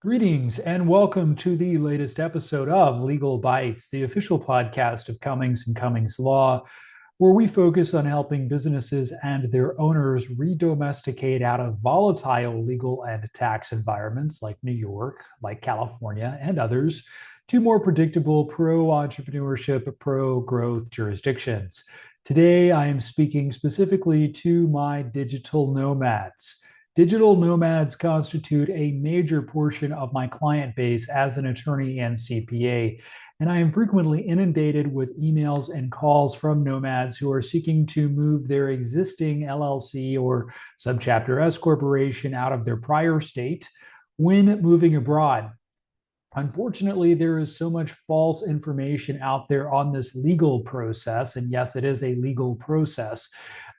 Greetings and welcome to the latest episode of Legal Bites, the official podcast of Cummings and Cummings Law, where we focus on helping businesses and their owners redomesticate out of volatile legal and tax environments like New York, like California, and others to more predictable pro entrepreneurship, pro growth jurisdictions. Today, I am speaking specifically to my digital nomads. Digital nomads constitute a major portion of my client base as an attorney and CPA, and I am frequently inundated with emails and calls from nomads who are seeking to move their existing LLC or subchapter S corporation out of their prior state when moving abroad. Unfortunately, there is so much false information out there on this legal process, and yes, it is a legal process,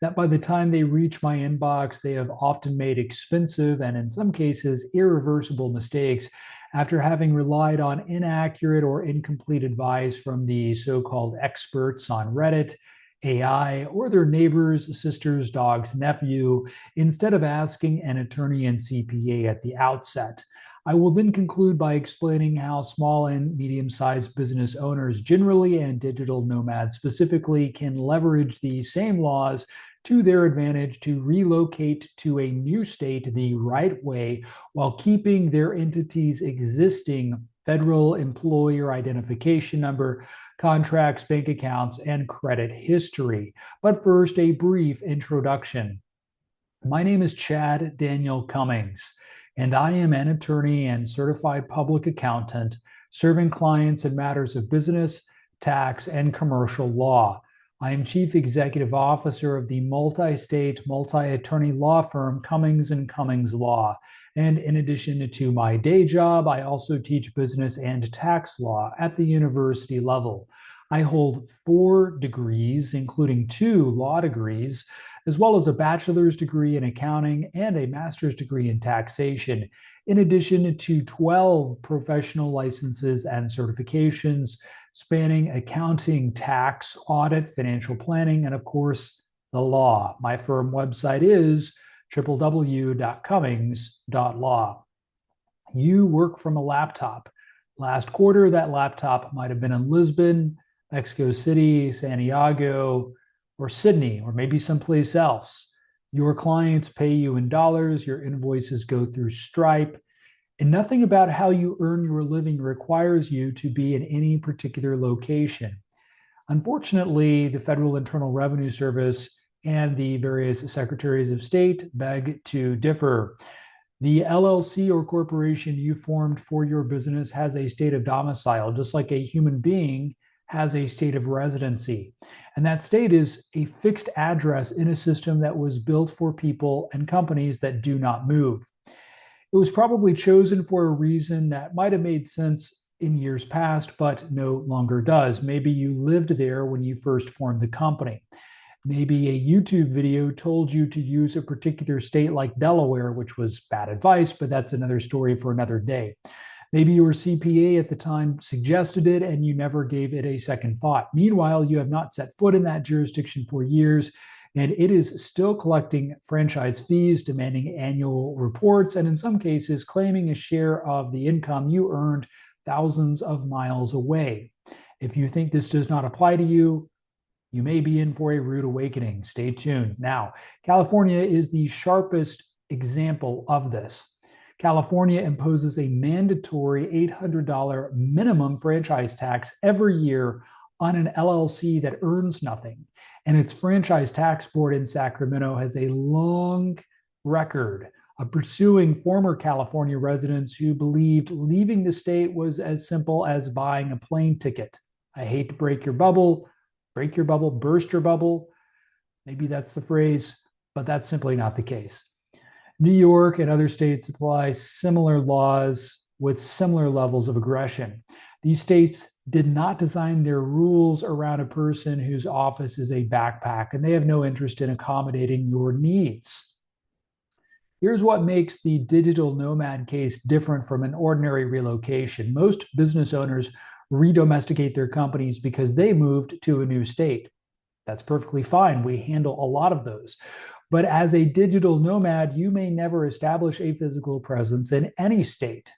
that by the time they reach my inbox, they have often made expensive and, in some cases, irreversible mistakes after having relied on inaccurate or incomplete advice from the so called experts on Reddit, AI, or their neighbors, sisters, dogs, nephew, instead of asking an attorney and CPA at the outset. I will then conclude by explaining how small and medium sized business owners generally and digital nomads specifically can leverage the same laws to their advantage to relocate to a new state the right way while keeping their entity's existing federal employer identification number, contracts, bank accounts, and credit history. But first, a brief introduction. My name is Chad Daniel Cummings, and I am an attorney and certified public accountant serving clients in matters of business, tax, and commercial law. I am Chief Executive Officer of the multi-state, multi-attorney law firm Cummings and Cummings Law. And in addition to my day job, I also teach business and tax law at the university level. I hold 4 degrees, including 2 law degrees, as well as a bachelor's degree in accounting and a master's degree in taxation, in addition to 12 professional licenses and certifications spanning accounting, tax, audit, financial planning, and of course, the law. My firm website is www.cummings.law. You work from a laptop. Last quarter, that laptop might have been in Lisbon, Mexico City, Santiago, or Sydney, or maybe someplace else. Your clients pay you in dollars, your invoices go through Stripe, and nothing about how you earn your living requires you to be in any particular location. Unfortunately, the Federal Internal Revenue Service and the various secretaries of state beg to differ. The LLC or corporation you formed for your business has a state of domicile, just like a human being has a state of residency. And that state is a fixed address in a system that was built for people and companies that do not move. It was probably chosen for a reason that might have made sense in years past, but no longer does. Maybe you lived there when you first formed the company. Maybe a YouTube video told you to use a particular state like Delaware, which was bad advice, but that's another story for another day. Maybe your CPA at the time suggested it and you never gave it a second thought. Meanwhile, you have not set foot in that jurisdiction for years, and it is still collecting franchise fees, demanding annual reports, and in some cases, claiming a share of the income you earned thousands of miles away. If you think this does not apply to you, you may be in for a rude awakening. Stay tuned. Now, California is the sharpest example of this. California imposes a mandatory $800 minimum franchise tax every year on an LLC that earns nothing. And its franchise tax board in Sacramento has a long record of pursuing former California residents who believed leaving the state was as simple as buying a plane ticket. I hate to break your bubble, burst your bubble. Maybe that's the phrase, but that's simply not the case. New York and other states apply similar laws with similar levels of aggression. These states did not design their rules around a person whose office is a backpack, and they have no interest in accommodating your needs. Here's what makes the digital nomad case different from an ordinary relocation. Most business owners redomesticate their companies because they moved to a new state. That's perfectly fine. We handle a lot of those. But as a digital nomad, you may never establish a physical presence in any state.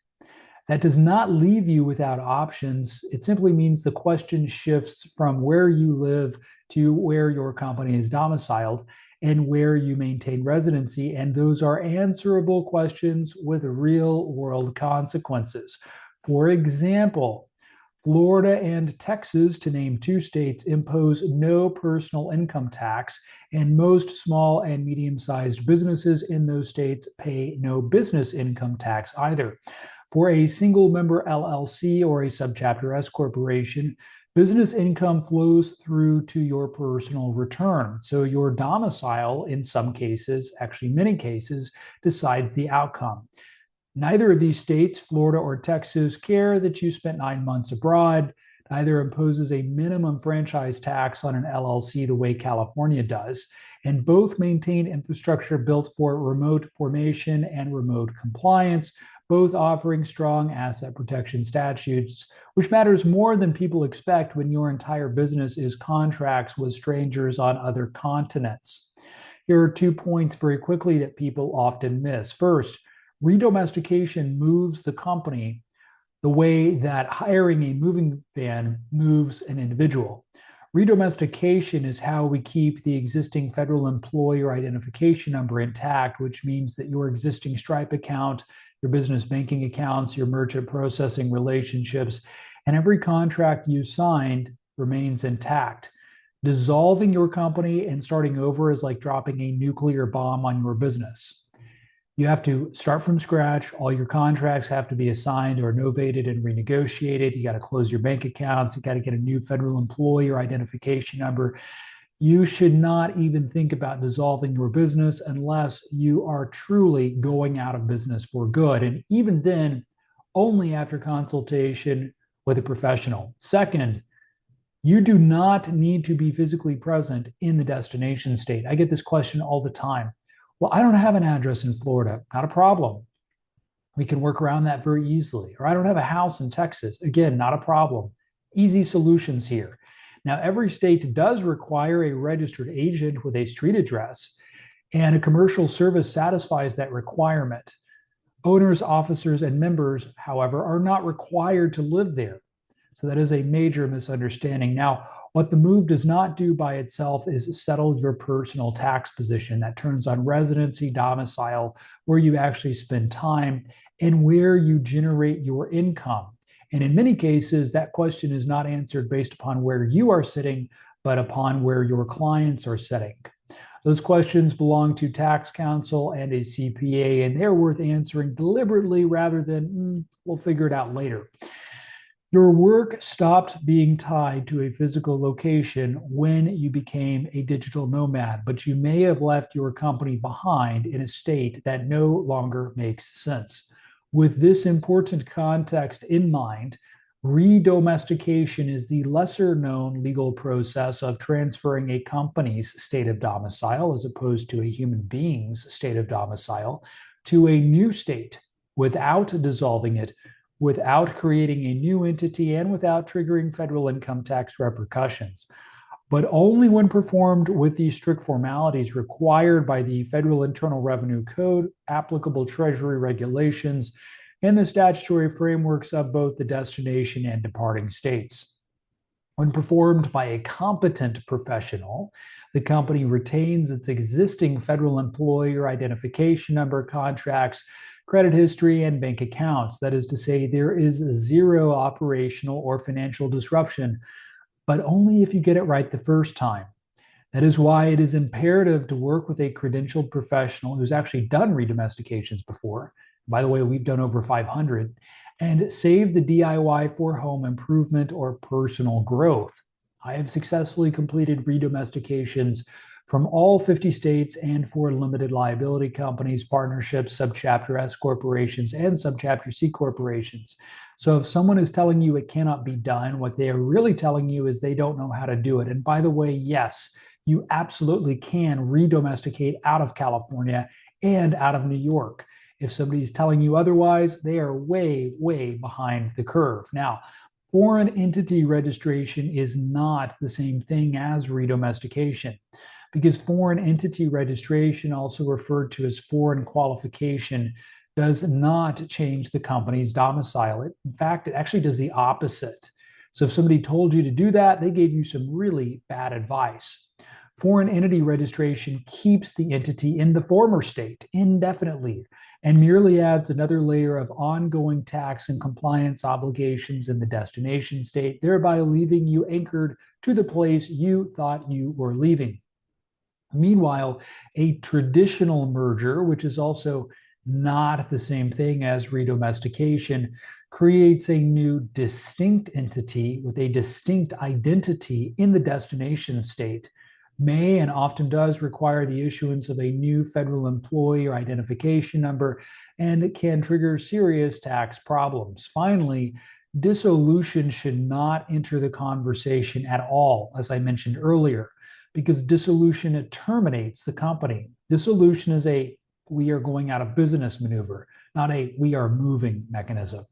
That does not leave you without options. It simply means the question shifts from where you live to where your company is domiciled and where you maintain residency. And those are answerable questions with real world consequences. For example, Florida and Texas, to name two states, impose no personal income tax, and most small and medium sized businesses in those states pay no business income tax either. For a single member LLC or a subchapter S corporation, business income flows through to your personal return. So your domicile, in some cases, actually many cases, decides the outcome. Neither of these states, Florida or Texas, care that you spent 9 months abroad. Neither imposes a minimum franchise tax on an LLC the way California does. And both maintain infrastructure built for remote formation and remote compliance, both offering strong asset protection statutes, which matters more than people expect when your entire business is contracts with strangers on other continents. Here are 2 points very quickly that people often miss. First, redomestication moves the company the way that hiring a moving van moves an individual. Redomestication is how we keep the existing federal employer identification number intact, which means that your existing Stripe account, your business banking accounts, your merchant processing relationships, and every contract you signed remains intact. Dissolving your company and starting over is like dropping a nuclear bomb on your business. You have to start from scratch. All your contracts have to be assigned or novated and renegotiated. You got to close your bank accounts. You got to get a new federal employer identification number. You should not even think about dissolving your business unless you are truly going out of business for good. And even then, only after consultation with a professional. Second, you do not need to be physically present in the destination state. I get this question all the time. Well, I don't have an address in Florida. Not a problem. We can work around that very easily. Or I don't have a house in Texas. Again, not a problem. Easy solutions here. Now, every state does require a registered agent with a street address, and a commercial service satisfies that requirement. Owners, officers, and members, however, are not required to live there. So that is a major misunderstanding. Now, what the move does not do by itself is settle your personal tax position. That turns on residency, domicile, where you actually spend time, and where you generate your income. And in many cases, that question is not answered based upon where you are sitting, but upon where your clients are sitting. Those questions belong to tax counsel and a CPA, and they're worth answering deliberately rather than, we'll figure it out later. Your work stopped being tied to a physical location when you became a digital nomad, but you may have left your company behind in a state that no longer makes sense. With this important context in mind, redomestication is the lesser known legal process of transferring a company's state of domicile, as opposed to a human being's state of domicile, to a new state without dissolving it, without creating a new entity, and without triggering federal income tax repercussions, but only when performed with the strict formalities required by the Federal Internal Revenue Code, applicable Treasury regulations, and the statutory frameworks of both the destination and departing states. When performed by a competent professional, the company retains its existing federal employer identification number, contracts, credit history, and bank accounts. That is to say, there is zero operational or financial disruption, but only if you get it right the first time. That is why it is imperative to work with a credentialed professional who's actually done redomestications before. By the way, we've done over 500, and save the DIY for home improvement or personal growth. I have successfully completed redomestications from all 50 states and for limited liability companies, partnerships, subchapter S corporations, and subchapter C corporations. So if someone is telling you it cannot be done, what they are really telling you is they don't know how to do it. And by the way, yes, you absolutely can redomesticate out of California and out of New York. If somebody's telling you otherwise, they are way, way behind the curve. Now, foreign entity registration is not the same thing as redomestication, because foreign entity registration, also referred to as foreign qualification, does not change the company's domicile. In fact, it actually does the opposite. So if somebody told you to do that, they gave you some really bad advice. Foreign entity registration keeps the entity in the former state indefinitely and merely adds another layer of ongoing tax and compliance obligations in the destination state, thereby leaving you anchored to the place you thought you were leaving. Meanwhile, a traditional merger, which is also not the same thing as redomestication, creates a new distinct entity with a distinct identity in the destination state, may and often does require the issuance of a new federal employee or identification number, and it can trigger serious tax problems. Finally, dissolution should not enter the conversation at all, as I mentioned earlier, because dissolution, it terminates the company. Dissolution is a we are going out of business maneuver, not a we are moving mechanism.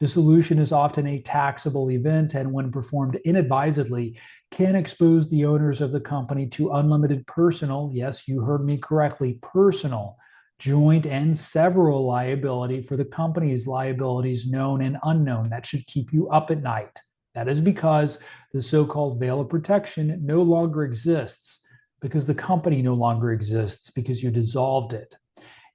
Dissolution is often a taxable event, and when performed inadvisedly, can expose the owners of the company to unlimited personal, yes, you heard me correctly, personal, joint, and several liability for the company's liabilities, known and unknown. That should keep you up at night. That is because the so-called veil of protection no longer exists, because the company no longer exists, because you dissolved it.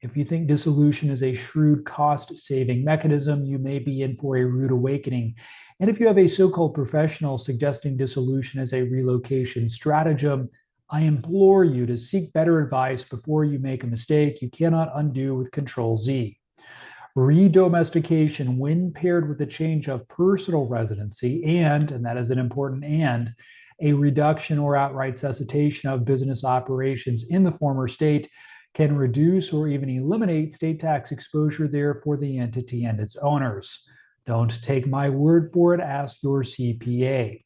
If you think dissolution is a shrewd cost-saving mechanism, you may be in for a rude awakening. And if you have a so-called professional suggesting dissolution as a relocation stratagem, I implore you to seek better advice before you make a mistake you cannot undo with Control Z. Redomestication, when paired with a change of personal residency and that is an important a reduction or outright cessation of business operations in the former state, can reduce or even eliminate state tax exposure there for the entity and its owners. Don't take my word for it, ask your CPA.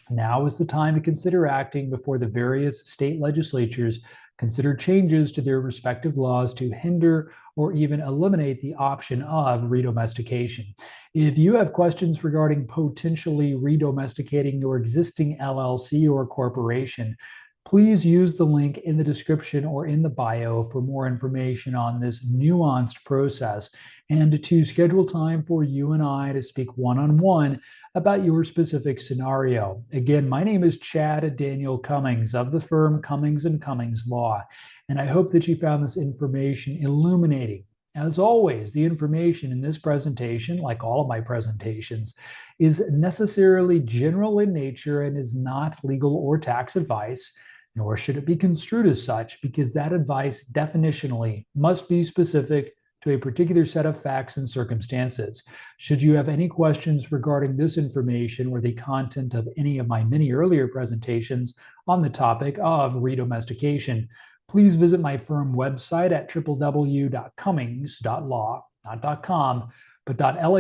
Now is the time to consider acting before the various state legislatures consider changes to their respective laws to hinder or even eliminate the option of redomestication. If you have questions regarding potentially redomesticating your existing LLC or corporation, please use the link in the description or in the bio for more information on this nuanced process and to schedule time for you and I to speak one-on-one about your specific scenario. Again, my name is Chad Daniel Cummings of the firm Cummings & Cummings Law, and I hope that you found this information illuminating. As always, the information in this presentation, like all of my presentations, is necessarily general in nature and is not legal or tax advice, nor should it be construed as such, because that advice definitionally must be specific to a particular set of facts and circumstances. Should you have any questions regarding this information or the content of any of my many earlier presentations on the topic of redomestication, please visit my firm website at www.cummings.law, not .com, but .law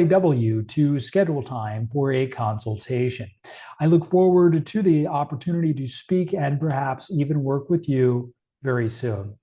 to schedule time for a consultation. I look forward to the opportunity to speak and perhaps even work with you very soon.